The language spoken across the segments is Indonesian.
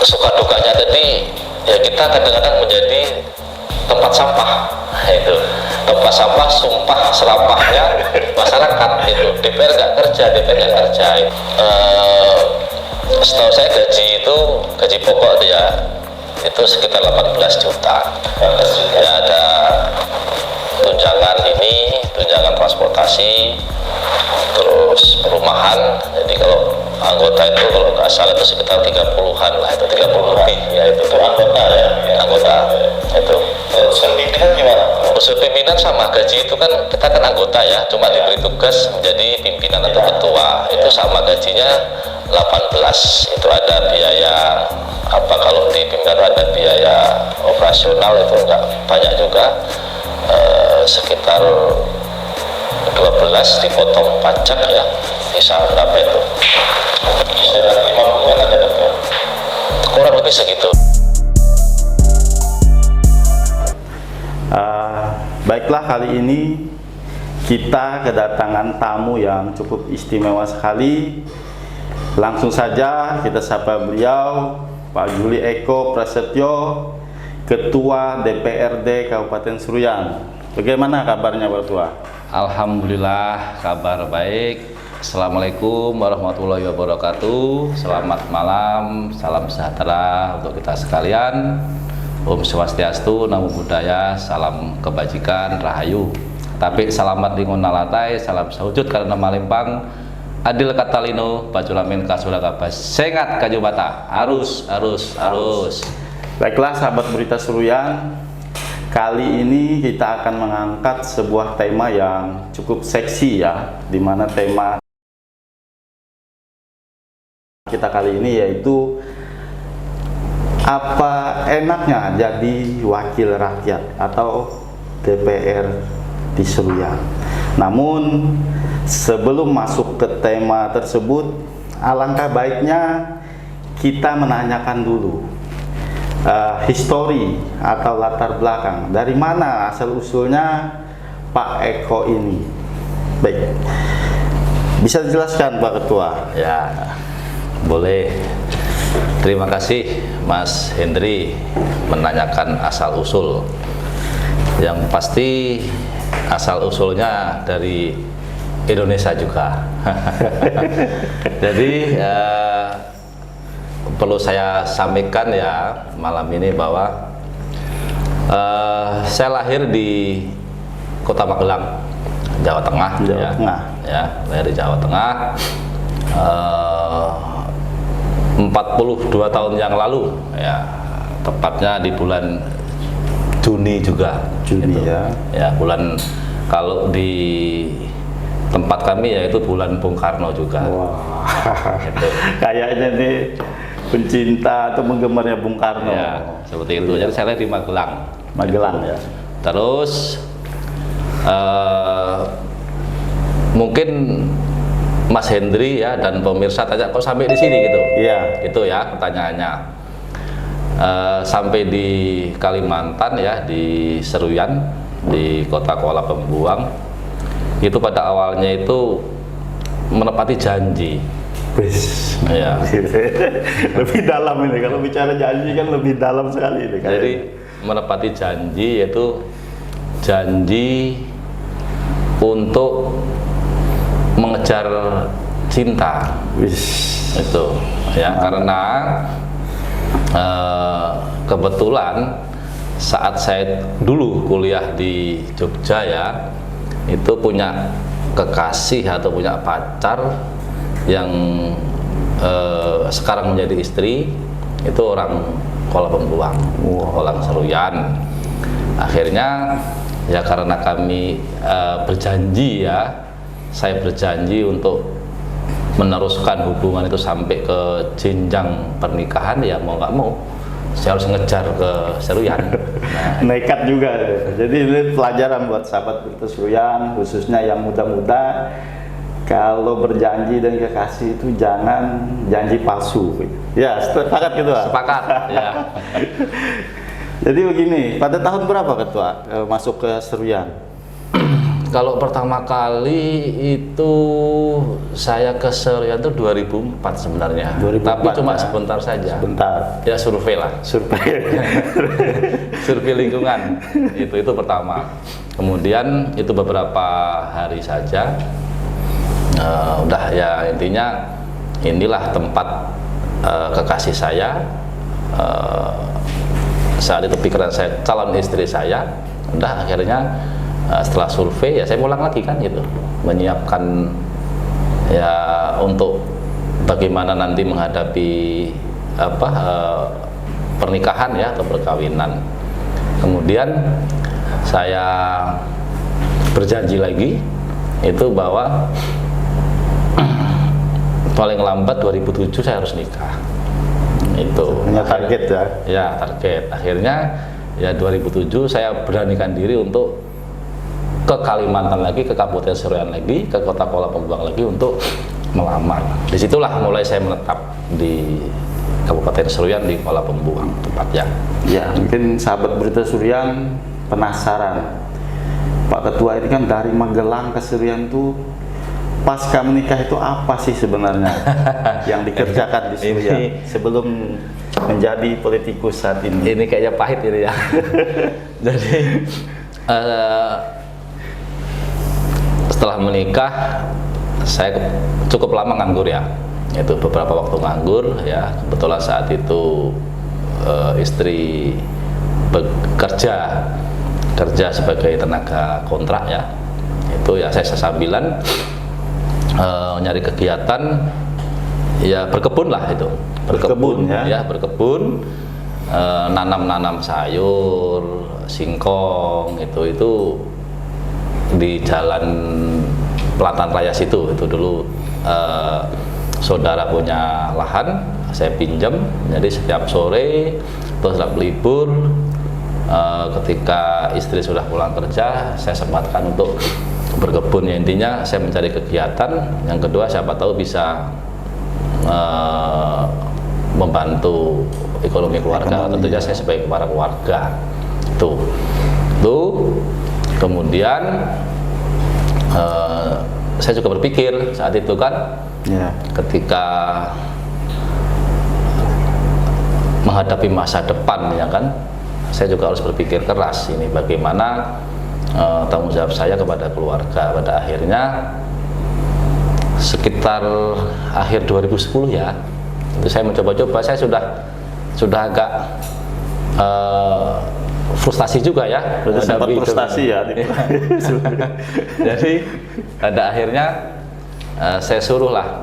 suka dukanya tadi ya kita kadang-kadang menjadi tempat sampah. Itu tempat sampah, sumpah serampahnya masyarakat. Itu DPR nggak kerja, DPR nggak kerja. Setahu saya gaji pokok itu sekitar 18 juta. Ya ada tunjangan transportasi, terus perumahan. Jadi kalau anggota itu kalau nggak salah itu sekitar 30-an lah, itu 30 lebih ya. Itu anggota ya, anggota itu. Usul pimpinan gimana? Usul pimpinan sama, gaji itu kan kita kan anggota ya, cuma diberi tugas menjadi pimpinan atau ketua, itu sama gajinya 18. Itu ada biaya apa, kalau di pimpinan ada biaya operasional itu enggak banyak juga, sekitar 12 dipotong pajak ya, bisa berapa itu? Kurang lebih segitu. Baiklah, kali ini kita kedatangan tamu yang cukup istimewa sekali. Langsung saja kita sapa beliau, Pak Juli Eko Prasetyo, Ketua DPRD Kabupaten Seruyan. Bagaimana kabarnya Pak Ketua? Alhamdulillah, kabar baik. Assalamualaikum warahmatullahi wabarakatuh. Selamat malam, salam sejahtera untuk kita sekalian. Om Swastiastu, Namo Buddhaya, salam kebajikan, rahayu. Tapi selamat lingun nalatai, salam sahujud karena malempang. Adil katalino, baculamin kasulagabas, sengat kajubata, arus. Baiklah sahabat berita Seruyan, kali ini kita akan mengangkat sebuah tema yang cukup seksi ya, dimana tema kita kali ini yaitu apa enaknya jadi wakil rakyat atau DPR di Seruyan. Namun sebelum masuk ke tema tersebut, alangkah baiknya kita menanyakan dulu histori atau latar belakang, dari mana asal usulnya Pak Eko ini. Baik, bisa dijelaskan Pak Ketua? Ya, boleh. Terima kasih Mas Hendri menanyakan asal usul. Yang pasti asal usulnya dari Indonesia juga. Jadi perlu saya sampaikan ya malam ini bahwa saya lahir di Kota Magelang, Jawa Tengah. Ya, lahir di Jawa Tengah. 42 tahun yang lalu ya, tepatnya di bulan Juni juga. Juni gitu. Ya, bulan kalau di tempat kami yaitu bulan Bung Karno juga. Wah, gitu. Kayaknya nih pencinta atau penggemarnya Bung Karno. Ya, seperti itu. Jadi saya di Magelang. Magelang gitu. Ya. Terus mungkin Mas Hendri ya dan pemirsa tanya kok sampai di sini gitu. Iya. Itu ya pertanyaannya. Sampai di Kalimantan ya, di Seruyan, di Kota Kuala Pembuang. Itu pada awalnya itu menepati janji. Ya. Lebih dalam ini, kalau bicara janji kan lebih dalam sekali ini. Jadi menepati janji yaitu janji untuk mengejar cinta. Itu ya, karena kebetulan saat saya dulu kuliah di Jogja ya, itu punya kekasih atau punya pacar yang sekarang menjadi istri, itu orang Kuala Pembuang, orang Seruyan. Akhirnya ya karena kami berjanji ya, saya berjanji untuk meneruskan hubungan itu sampai ke jenjang pernikahan, ya mau nggak mau saya harus ngejar ke Seruyan. Nah, nekat juga. Jadi ini pelajaran buat sahabat berita Seruyan, khususnya yang muda-muda. Kalau berjanji dan kekasih itu jangan janji palsu. Ya, sepakat gitu lah. Sepakat. Ya. Jadi begini, pada tahun berapa Ketua masuk ke Seruyan? Kalau pertama kali itu saya ke Seruyan itu 2004 sebenarnya. 2004, tapi cuma ya. sebentar saja. Sebentar. Ya survei lah. Survei. Survei lingkungan. Itu pertama. Kemudian itu beberapa hari saja. Udah ya intinya inilah tempat kekasih saya. Saat itu pikiran saya calon istri saya. Udah akhirnya setelah survei ya saya pulang lagi kan gitu, menyiapkan ya untuk bagaimana nanti menghadapi pernikahan ya atau perkawinan. Kemudian saya berjanji lagi itu bahwa paling lambat 2007 saya harus nikah. Itu Punya target ya. Ya target. Akhirnya ya 2007 saya beranikan diri untuk ke Kalimantan lagi, ke Kabupaten Seruyan lagi, ke Kota Kuala Pembuang lagi untuk melamar. Disitulah mulai saya menetap di Kabupaten Seruyan di Kuala Pembuang tempatnya. Ya, mungkin sahabat Berita Seruyan penasaran. Pak Ketua ini kan dari Magelang ke Seruyan tuh pasca menikah itu apa sih sebenarnya yang dikerjakan di Seruyan sebelum menjadi politikus saat ini? Ini kayaknya pahit ini ya. Jadi setelah menikah saya cukup lama nganggur ya. Itu beberapa waktu nganggur ya. Kebetulan saat itu istri bekerja sebagai tenaga kontrak ya. Itu ya saya sambilan nyari kegiatan ya, berkebun lah itu. Berkebun ya. Berkebun, nanam sayur, singkong itu di Jalan Pelataran Raya situ. Itu dulu saudara punya lahan, saya pinjam. Jadi setiap sore atau setiap libur, ketika istri sudah pulang kerja, saya sempatkan untuk berkebun. Ya, intinya saya mencari kegiatan. Yang kedua, siapa tahu bisa membantu ekonomi keluarga. Tentunya saya sebagai kepala keluarga. Tuh. Kemudian saya juga berpikir saat itu kan, ketika menghadapi masa depan ya kan, saya juga harus berpikir keras ini bagaimana tanggung jawab saya kepada keluarga. Pada akhirnya sekitar akhir 2010 ya, itu saya mencoba-coba. Saya sudah agak frustasi juga ya. Sempat frustasi ya. Jadi pada akhirnya saya suruhlah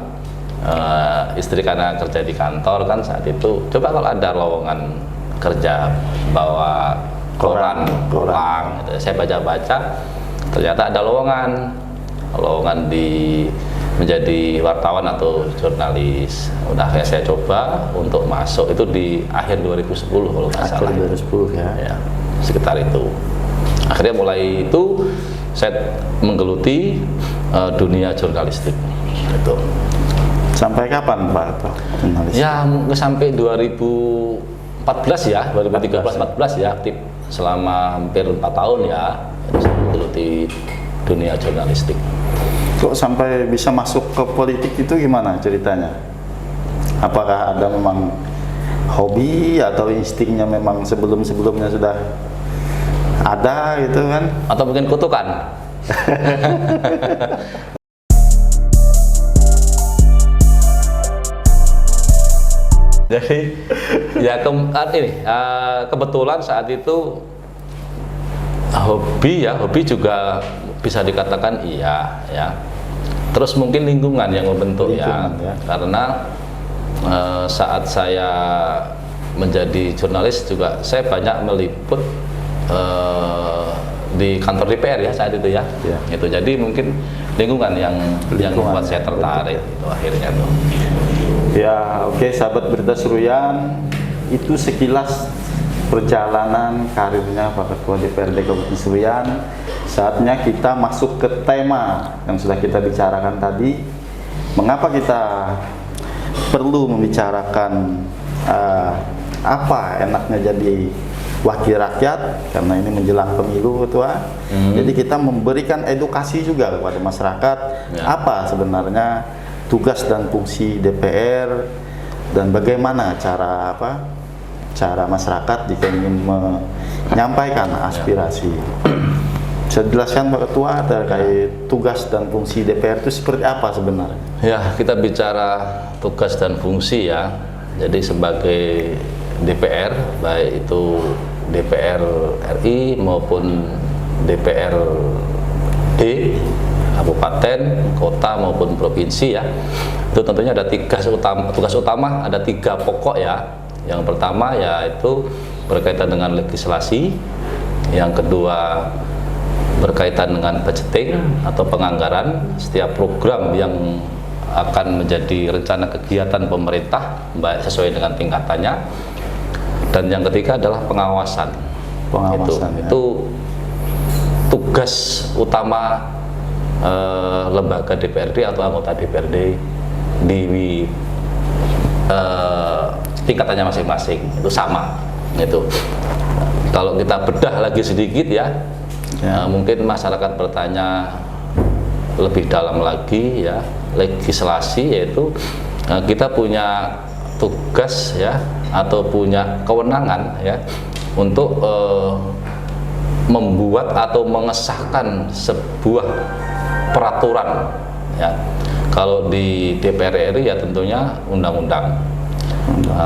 istri, karena kerja di kantor kan saat itu, coba kalau ada lowongan kerja bawa koran pulang gitu. Saya baca-baca, ternyata ada lowongan menjadi wartawan atau jurnalis. Udah kayak saya coba untuk masuk itu di akhir 2010 kalau nggak salah. 2010 ya, sekitar itu. Akhirnya mulai itu saya menggeluti dunia jurnalistik itu. Sampai kapan Pak jurnalis? Ya sampai 2014 ya, 2013-14 ya, aktif selama hampir 4 tahun ya, saya menggeluti dunia jurnalistik. Kok sampai bisa masuk ke politik itu gimana ceritanya? Apakah ada memang hobi atau instingnya memang sebelumnya sudah ada gitu kan? Atau mungkin kutukan? Jadi ya kebetulan saat itu hobi juga bisa dikatakan iya ya. Terus mungkin lingkungan yang membentuk ya. Karena saat saya menjadi jurnalis juga saya banyak meliput di kantor DPR ya saat itu ya. Itu jadi mungkin lingkungan yang membuat saya tertarik itu akhirnya tuh. Ya, oke, sahabat Berita Seruyan, itu sekilas perjalanan karirnya Pak Ketua DPRD Kabupaten Seruyan. Saatnya kita masuk ke tema yang sudah kita bicarakan tadi. Mengapa kita perlu membicarakan apa enaknya jadi wakil rakyat karena ini menjelang pemilu Ketua. Jadi kita memberikan edukasi juga kepada masyarakat apa sebenarnya tugas dan fungsi DPR dan bagaimana cara masyarakat jika ingin menyampaikan aspirasi. Saya jelaskan Pak Ketua terkait tugas dan fungsi DPR itu seperti apa sebenarnya? Ya, kita bicara tugas dan fungsi ya. Jadi sebagai DPR, baik itu DPR RI maupun DPRD, kabupaten, kota maupun provinsi ya, itu tentunya ada tugas utama ada 3 pokok ya. Yang pertama yaitu berkaitan dengan legislasi, yang kedua berkaitan dengan budgeting atau penganggaran setiap program yang akan menjadi rencana kegiatan pemerintah baik sesuai dengan tingkatannya, dan yang ketiga adalah pengawasan. Itu tugas utama lembaga DPRD atau anggota DPRD di tingkatannya masing-masing, itu sama. Itu kalau kita bedah lagi sedikit ya, mungkin masyarakat bertanya lebih dalam lagi ya, legislasi yaitu kita punya tugas ya atau punya kewenangan ya untuk membuat atau mengesahkan sebuah peraturan ya. Kalau di DPR RI ya tentunya undang-undang.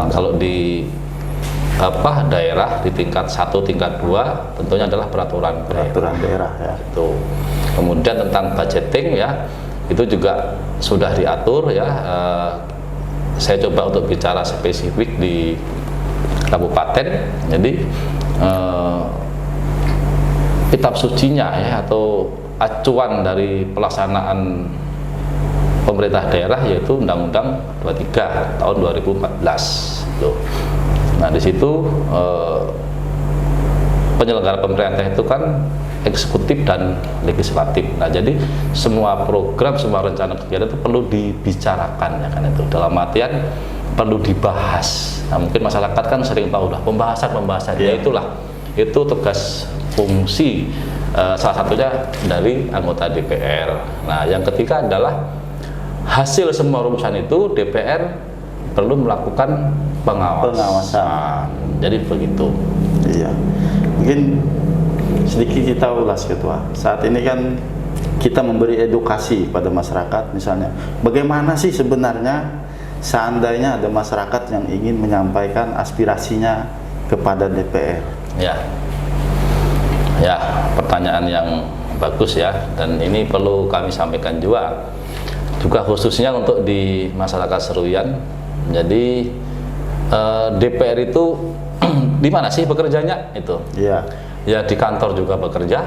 Kalau di daerah di tingkat 1, tingkat 2 tentunya adalah peraturan daerah ya. Itu. Kemudian tentang budgeting ya, itu juga sudah diatur ya. Saya coba untuk bicara spesifik di kabupaten. Jadi kitab sucinya ya atau acuan dari pelaksanaan pemerintah daerah yaitu Undang-Undang 23 tahun 2014. Tuh. Nah di situ penyelenggara pemerintah itu kan eksekutif dan legislatif. Nah jadi semua program, semua rencana kegiatan itu perlu dibicarakan ya kan, itu dalam artian perlu dibahas. Nah mungkin masyarakat kan sering tahu udah pembahasan ya itulah, itu tugas fungsi salah satunya dari anggota DPR. Nah yang ketiga adalah hasil semua rumusan itu DPR perlu melakukan pengawasan. Jadi begitu. Iya. Mungkin sedikit kita ulas Ketua. Saat ini kan kita memberi edukasi pada masyarakat, misalnya bagaimana sih sebenarnya seandainya ada masyarakat yang ingin menyampaikan aspirasinya kepada DPR. Ya, pertanyaan yang bagus ya, dan ini perlu kami sampaikan juga khususnya untuk di masyarakat Seruyan. Jadi DPR itu di mana sih bekerjanya itu? Ya di kantor juga bekerja,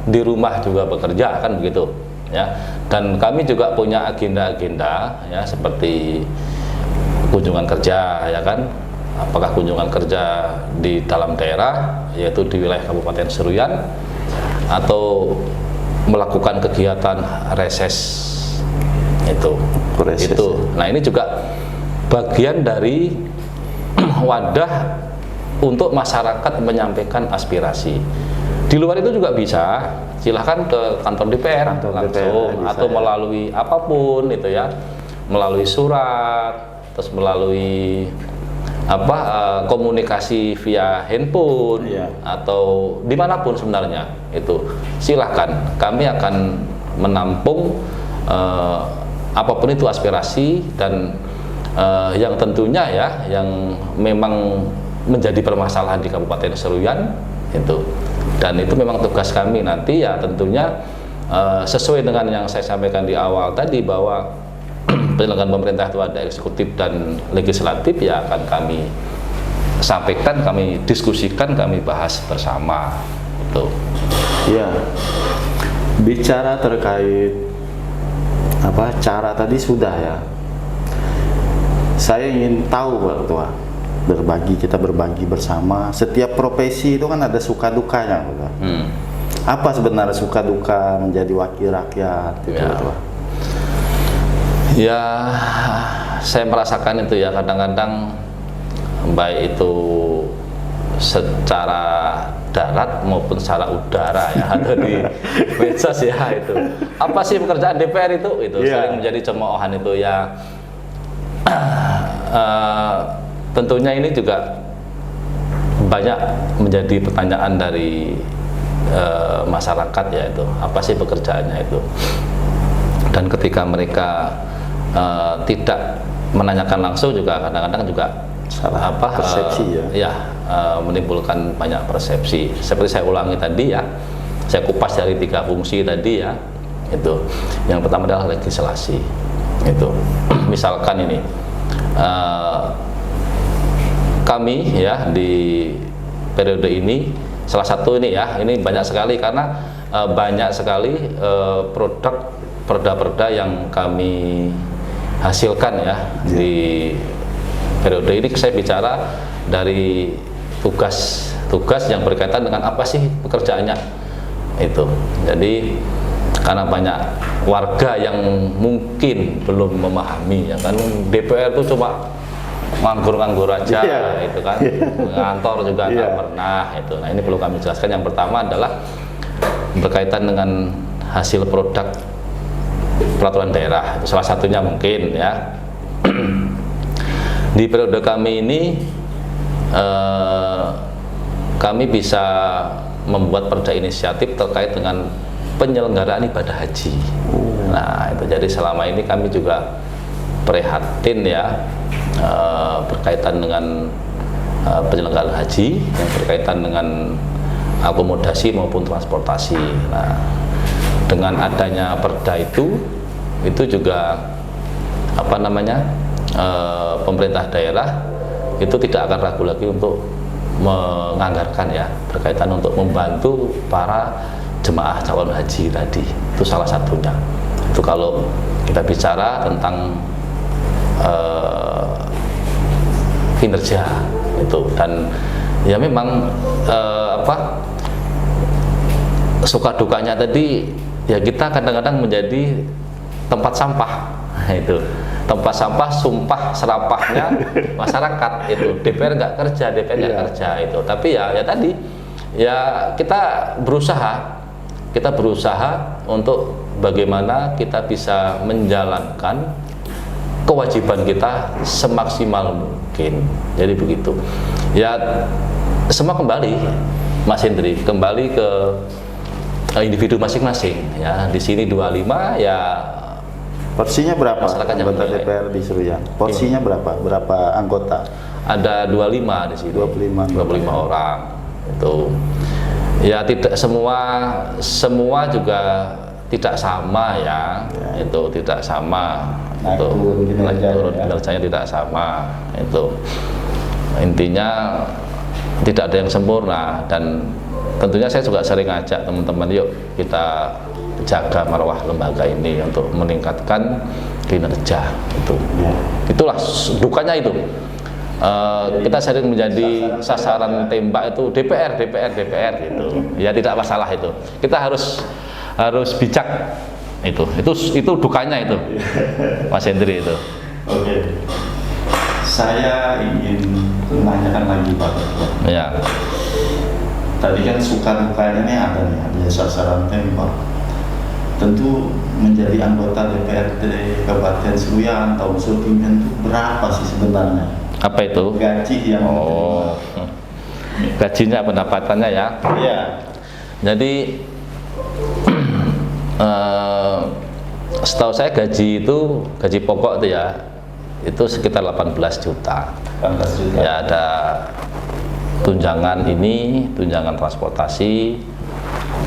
di rumah juga bekerja, kan begitu ya. Dan kami juga punya agenda-agenda ya, seperti kunjungan kerja ya kan. Apakah kunjungan kerja di dalam daerah yaitu di wilayah Kabupaten Seruyan, atau melakukan kegiatan reses itu. Nah ini juga bagian dari wadah untuk masyarakat menyampaikan aspirasi. Di luar itu juga bisa, silahkan ke kantor DPR langsung, atau melalui apapun itu ya, melalui surat, terus melalui komunikasi via handphone atau dimanapun sebenarnya itu silahkan. Kami akan menampung apapun itu aspirasi dan yang tentunya ya yang memang menjadi permasalahan di Kabupaten Seruyan itu, dan itu memang tugas kami nanti ya tentunya sesuai dengan yang saya sampaikan di awal tadi bahwa penyelenggaraan pemerintah itu ada eksekutif dan legislatif, ya akan kami sampaikan, kami diskusikan, kami bahas bersama itu. Ya, bicara terkait cara tadi sudah ya. Saya ingin tahu Pak Ketua, kita berbagi bersama. Setiap profesi itu kan ada suka dukanya, Pak. Apa sebenarnya suka duka menjadi wakil rakyat itu, Pak? Ya, saya merasakan itu ya, kadang-kadang baik itu secara darat maupun secara udara ya, atau di medsos ya itu. Apa sih pekerjaan DPR itu? Itu sering menjadi cemoohan itu ya. Tentunya ini juga banyak menjadi pertanyaan dari masyarakat ya itu. Apa sih pekerjaannya itu? Dan ketika mereka tidak menanyakan langsung juga kadang-kadang juga salah persepsi menimbulkan banyak persepsi. Seperti saya ulangi tadi ya, saya kupas dari 3 fungsi tadi ya. Itu yang pertama adalah legislasi. Itu misalkan ini kami ya di periode ini salah satu ini ya, ini banyak sekali karena banyak sekali perda-perda yang kami hasilkan ya di periode ini. Saya bicara dari tugas yang berkaitan dengan apa sih pekerjaannya itu. Jadi karena banyak warga yang mungkin belum memahami ya kan, DPR itu cuma nganggur-nganggur aja itu kan, ngantor juga nggak pernah itu. Nah ini perlu kami jelaskan. Yang pertama adalah berkaitan dengan hasil produk peraturan daerah, itu salah satunya mungkin ya. Di periode kami ini kami bisa membuat perda inisiatif terkait dengan penyelenggaraan ibadah haji. Nah itu jadi selama ini kami juga prihatin ya berkaitan dengan penyelenggaraan haji yang berkaitan dengan akomodasi maupun transportasi. Nah dengan adanya perda itu juga apa namanya pemerintah daerah itu tidak akan ragu lagi untuk menganggarkan ya berkaitan untuk membantu para jemaah calon haji tadi. Itu salah satunya. Itu kalau kita bicara tentang kinerja itu. Dan ya memang suka dukanya tadi ya, kita kadang-kadang menjadi tempat sampah itu, tempat sampah sumpah serapahnya masyarakat itu. DPR nggak kerja itu. Tapi ya tadi ya kita berusaha untuk bagaimana kita bisa menjalankan kewajiban kita semaksimal mungkin. Jadi begitu ya, semua kembali Mas Hendri, kembali ke individu masing-masing ya. Di sini 25 ya. Porsinya berapa anggota DPR di Seruyan? Porsinya berapa anggota? Ada 25 di sini. 25 orang. Itu ya tidak semua juga tidak sama ya. Itu tidak sama. Itu turun kinerjanya tidak sama. Itu intinya tidak ada yang sempurna. Dan tentunya saya juga sering ngajak teman-teman, yuk kita jaga marwah lembaga ini untuk meningkatkan kinerja. Itulah dukanya itu. Kita sering menjadi sasaran tembak itu DPR gitu. Ya tidak masalah itu. Kita harus bijak itu dukanya itu, Mas Hendri itu. Oke. Saya ingin menanyakan lagi Pak. Ya. Tadi kan suka dukanya ini ada sasaran tembak. Tentu menjadi anggota DPRD Kabupaten Seruyan atau unsur pimpinan itu berapa sih sebenarnya? Apa itu? Gaji yang gajinya, pendapatannya ya? Iya. Jadi setahu saya gaji pokok itu ya, itu sekitar 18 juta. 18 juta. Ya ada tunjangan transportasi,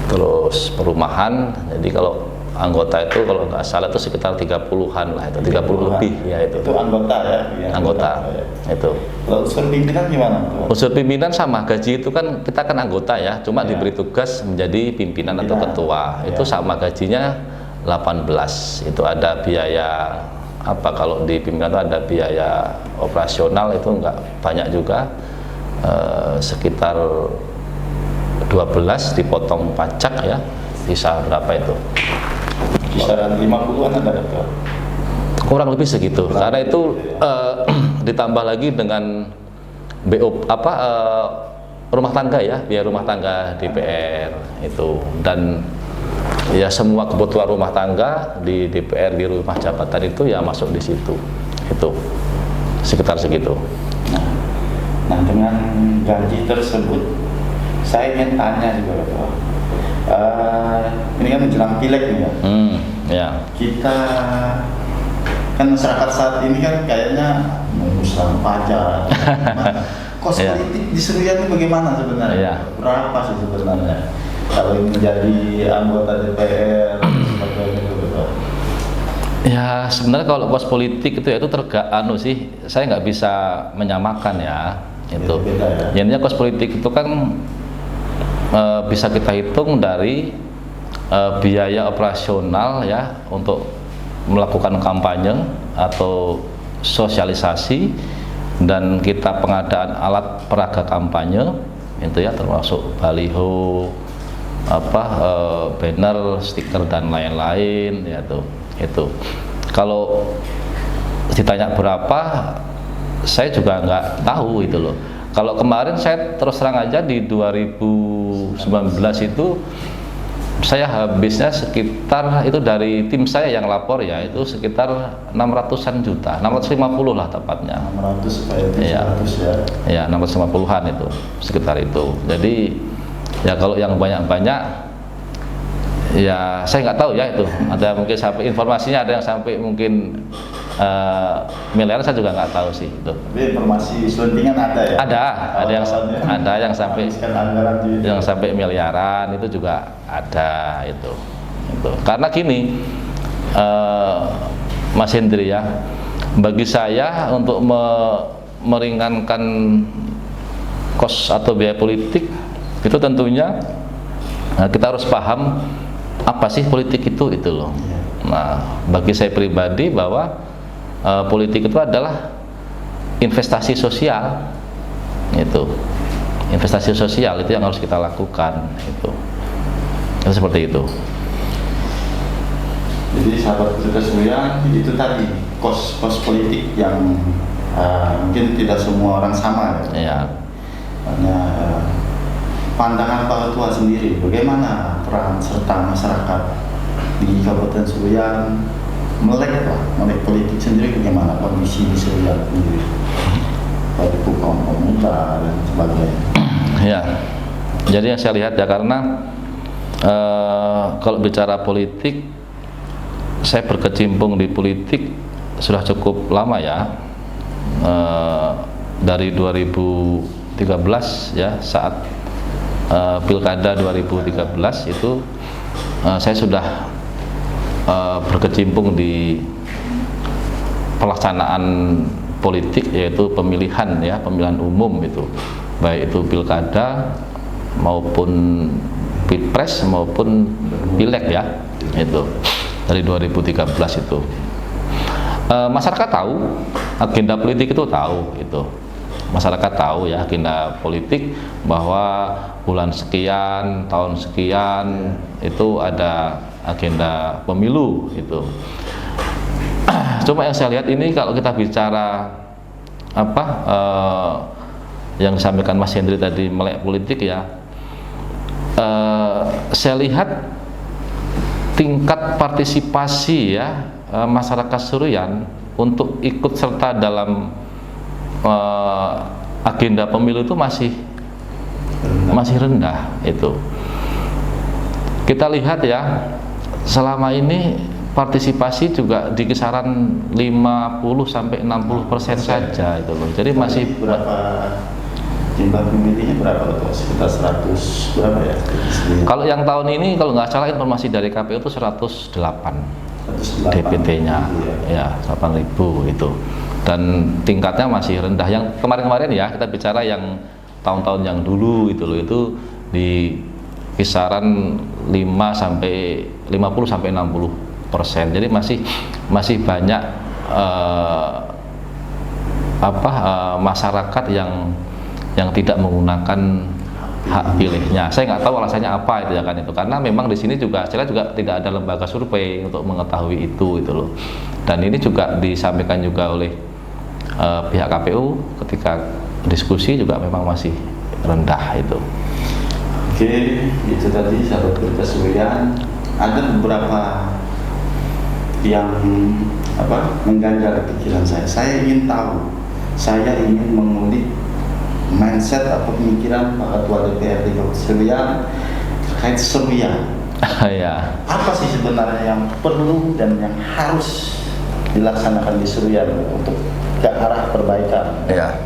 terus perumahan. Jadi kalau anggota itu kalau nggak salah itu sekitar 30-an lah, itu 30 lebih ya itu. Itu anggota ya? Anggota itu. Kalau unsur pimpinan gimana? Unsur pimpinan sama, gaji itu kan kita kan anggota ya, cuma diberi tugas menjadi pimpinan atau ketua. Itu sama gajinya 18. Itu ada biaya kalau di pimpinan itu ada biaya operasional, itu nggak banyak juga, sekitar 12 dipotong pajak ya, bisa berapa itu? Kisaran 50-an ada betul? Kurang lebih segitu. Karena itu ditambah lagi dengan rumah tangga ya, biaya rumah tangga DPR itu, dan ya semua kebutuhan rumah tangga di DPR di rumah jabatan itu ya masuk di situ, itu sekitar segitu. Nah, dengan gaji tersebut, saya ingin tanya juga Bapak. Ini kan menjelang pileg nih ya. Ya. Kita kan masyarakat saat ini kan kayaknya mengusang pajak. Kos Iya. politik di Seruyan ini bagaimana sebenarnya? Iya. Berapa sih sebenarnya? Kalau menjadi anggota DPR seperti itu Bapak. Ya sebenarnya kalau kos politik itu ya itu sih, saya nggak bisa menyamakan ya itu. Beda ya. Intinya kos politik itu kan bisa kita hitung dari biaya operasional ya untuk melakukan kampanye atau sosialisasi, dan kita pengadaan alat peraga kampanye itu ya, termasuk baliho, banner, stiker dan lain-lain ya tuh. Itu kalau ditanya berapa, saya juga nggak tahu itu loh. Kalau kemarin saya terus terang aja di 2019 itu saya habisnya sekitar, itu dari tim saya yang lapor ya, itu sekitar 600-an juta, 650 lah tepatnya. 600 supaya 700 Ya 650-an itu, sekitar itu. Jadi ya kalau yang banyak-banyak ya saya nggak tahu ya itu, ada mungkin sampai informasinya ada yang sampai mungkin miliaran, saya juga nggak tahu sih itu. Tapi informasi selentingan ada ya? Ada yang sampai miliaran, itu juga ada itu. Karena gini, Mas Hendri ya, bagi saya untuk meringankan kos atau biaya politik itu tentunya kita harus paham apa sih politik itu loh. Nah, bagi saya pribadi bahwa politik itu adalah investasi sosial, itu investasi sosial itu yang harus kita lakukan, itu seperti itu. Jadi sahabat Seruyan, itu tadi kos politik yang mungkin tidak semua orang sama ya. Ya. Hanya pandangan Pak Ketua sendiri, bagaimana peran serta masyarakat di Kabupaten Seruyan melek politik sendiri, bagaimana kondisi di Seruyan sendiri, politik kaum pemuda dan sebagainya. Ya, jadi yang saya lihat ya, karena kalau bicara politik, saya berkecimpung di politik sudah cukup lama ya, dari 2013 ya, saat pilkada 2013 itu saya sudah berkecimpung di pelaksanaan politik, yaitu pemilihan ya, pemilihan umum itu, baik itu pilkada maupun pilpres maupun pileg ya, itu dari 2013 itu. Masyarakat tahu agenda politik, itu tahu itu. Masyarakat tahu ya agenda politik, bahwa bulan sekian, tahun sekian itu ada agenda pemilu itu. Cuma yang saya lihat ini, kalau kita bicara yang disampaikan Mas Hendri tadi, melek politik ya, saya lihat tingkat partisipasi ya masyarakat Seruyan untuk ikut serta dalam agenda pemilu itu masih rendah itu. Kita lihat ya, selama ini partisipasi juga di kisaran 50-60% saja itu loh. Jadi masih berapa jumlah pemilihnya, berapa tuh? Sekitar 100 berapa ya? Kalau yang tahun ini, kalau nggak salah informasi dari KPU itu 108 DPT-nya ya, 8.000 itu, dan tingkatnya masih rendah. Yang kemarin-kemarin ya, kita bicara yang tahun-tahun yang dulu itu loh, itu di kisaran 50-60%. Jadi masih banyak masyarakat yang tidak menggunakan hak pilihnya. Saya nggak tahu alasannya apa itu ya kan, itu karena memang di sini juga saya juga tidak ada lembaga survei untuk mengetahui itu loh. Dan ini juga disampaikan juga oleh pihak KPU ketika diskusi, juga memang masih rendah itu. Oke, itu tadi sahabat berita Seruyan. Ada beberapa yang mengganjal pikiran saya. Saya ingin tahu, saya ingin mengulik mindset atau pemikiran Pak Ketua DPRD Kabupaten Seruyan terkait Seruyan. Ya. Apa sih sebenarnya yang perlu dan yang harus dilaksanakan di Seruyan untuk ke arah perbaikan? Ya.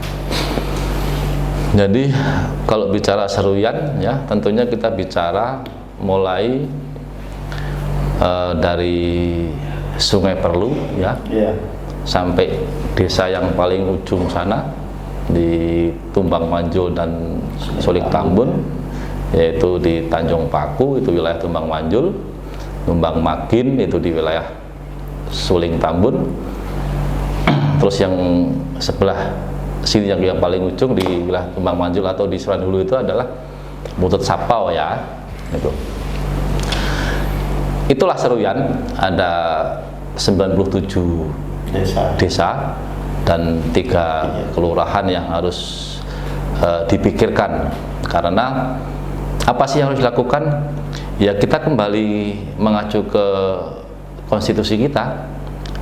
Jadi kalau bicara Seruyan ya, tentunya kita bicara mulai dari Sungai Perlu ya, sampai desa yang paling ujung sana di Tumbang Manjul dan Suling Tambun, yaitu di Tanjung Paku itu wilayah Tumbang Manjul, Tumbang Magin itu di wilayah Suling Tambun, terus yang sebelah sini yang paling ujung di wilayah Tumbang Manjul atau di Seruyan Hulu itu adalah Butut Sapau ya, itu. Itulah Seruyan, ada 97 desa dan 3 kelurahan yang harus dipikirkan. Karena apa sih yang harus dilakukan? Ya kita kembali mengacu ke konstitusi kita,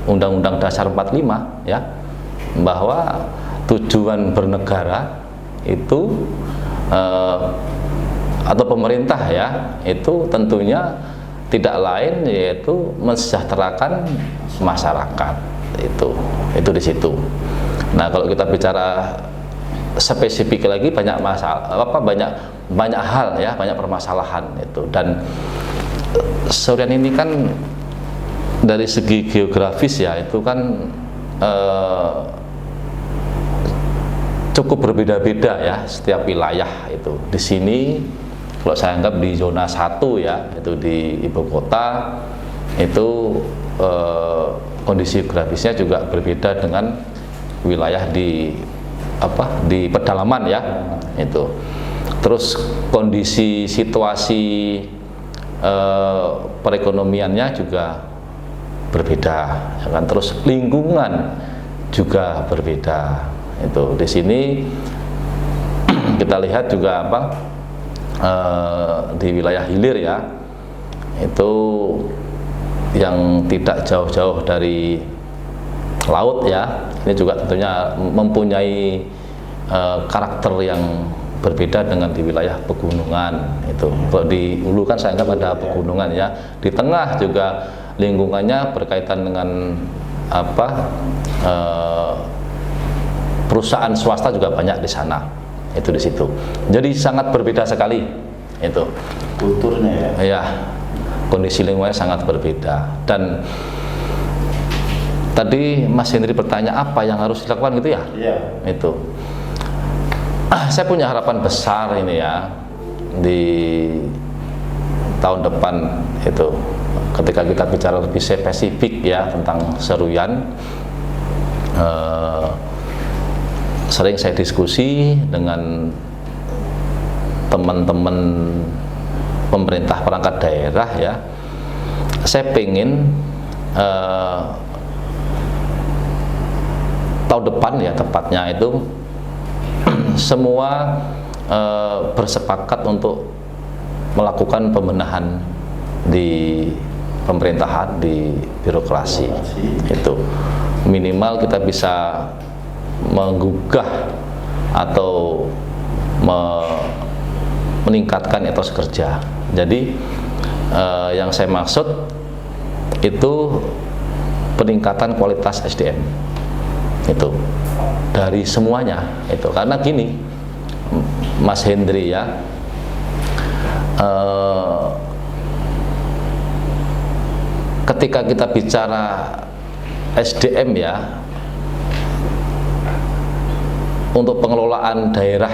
Undang-Undang Dasar 45 ya, bahwa tujuan bernegara itu atau pemerintah ya, itu tentunya tidak lain yaitu mensejahterakan masyarakat. Itu di situ. Nah, kalau kita bicara spesifik lagi, banyak masalah, banyak hal ya, banyak permasalahan itu. Dan Seruyan ini kan dari segi geografis ya, itu kan cukup berbeda-beda ya setiap wilayah itu. Di sini kalau saya anggap di zona 1 ya, itu di ibu kota, itu kondisi geografisnya juga berbeda dengan wilayah di pedalaman ya, itu. Terus kondisi situasi perekonomiannya juga berbeda ya kan? Terus lingkungan juga berbeda. Itu di sini kita lihat juga di wilayah hilir ya, itu yang tidak jauh-jauh dari laut ya, ini juga tentunya mempunyai karakter yang berbeda dengan di wilayah pegunungan. Itu kalau di hulu kan saya anggap ada pegunungan ya, di tengah juga lingkungannya berkaitan dengan perusahaan swasta juga banyak di sana, itu di situ. Jadi sangat berbeda sekali itu kulturnya ya. Ya, kondisi lingkungannya sangat berbeda. Dan tadi Mas Hendri bertanya apa yang harus dilakukan gitu ya? Iya. Itu. Saya punya harapan besar ini ya di tahun depan itu, ketika kita bicara lebih spesifik ya tentang Seruyan. Sering saya diskusi dengan teman-teman pemerintah perangkat daerah ya, saya pengen tahun depan ya tepatnya itu semua bersepakat untuk melakukan pembenahan di pemerintahan, di birokrasi. Itu minimal kita bisa menggugah atau meningkatkan etos kerja. Jadi yang saya maksud itu peningkatan kualitas SDM itu dari semuanya itu. Karena gini Mas Hendri ya, ketika kita bicara SDM ya, untuk pengelolaan daerah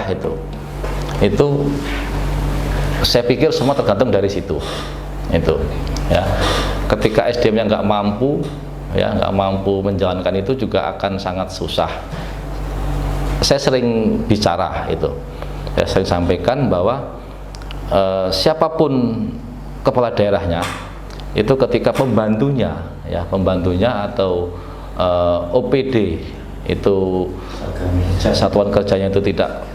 itu saya pikir semua tergantung dari situ itu ya. Ketika SDM-nya nggak mampu ya, nggak mampu menjalankan itu juga akan sangat susah. Saya sering bicara itu, saya sering sampaikan bahwa siapapun kepala daerahnya itu ketika pembantunya atau OPD itu satuan kerjanya itu tidak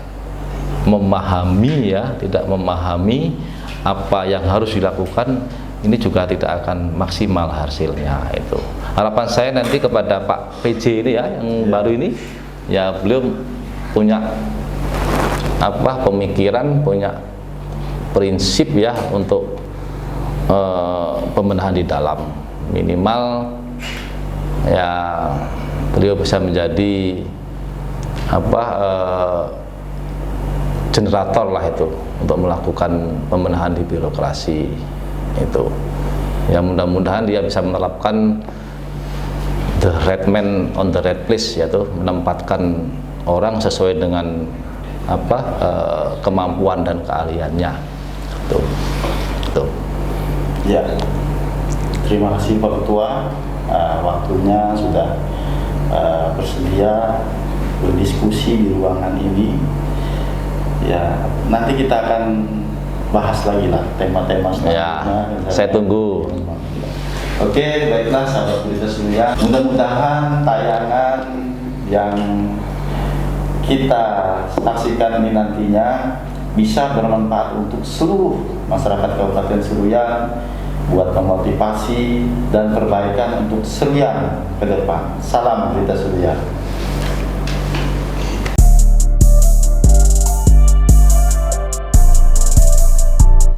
memahami ya, tidak memahami apa yang harus dilakukan, ini juga tidak akan maksimal hasilnya. Itu harapan saya nanti kepada Pak PJ ini ya, yang baru ini ya, beliau punya pemikiran, punya prinsip ya untuk pembenahan di dalam, minimal ya beliau bisa menjadi generator lah itu untuk melakukan pembenahan di birokrasi itu. Ya mudah-mudahan dia bisa menerapkan the right man on the right place, yaitu menempatkan orang sesuai dengan kemampuan dan keahliannya. Tuh. Ya, terima kasih Pak Ketua, waktunya sudah bersedia berdiskusi di ruangan ini. Ya, nanti kita akan bahas lagi lah tema-tema selanjutnya. Ya, saya tunggu. Oke, baiklah sahabat Berita Surya. Mudah-mudahan tayangan yang kita saksikan ini nantinya bisa bermanfaat untuk seluruh masyarakat Kabupaten Seruyan, buat memotivasi dan perbaikan untuk Seruyan ke depan. Salam Berita Surya.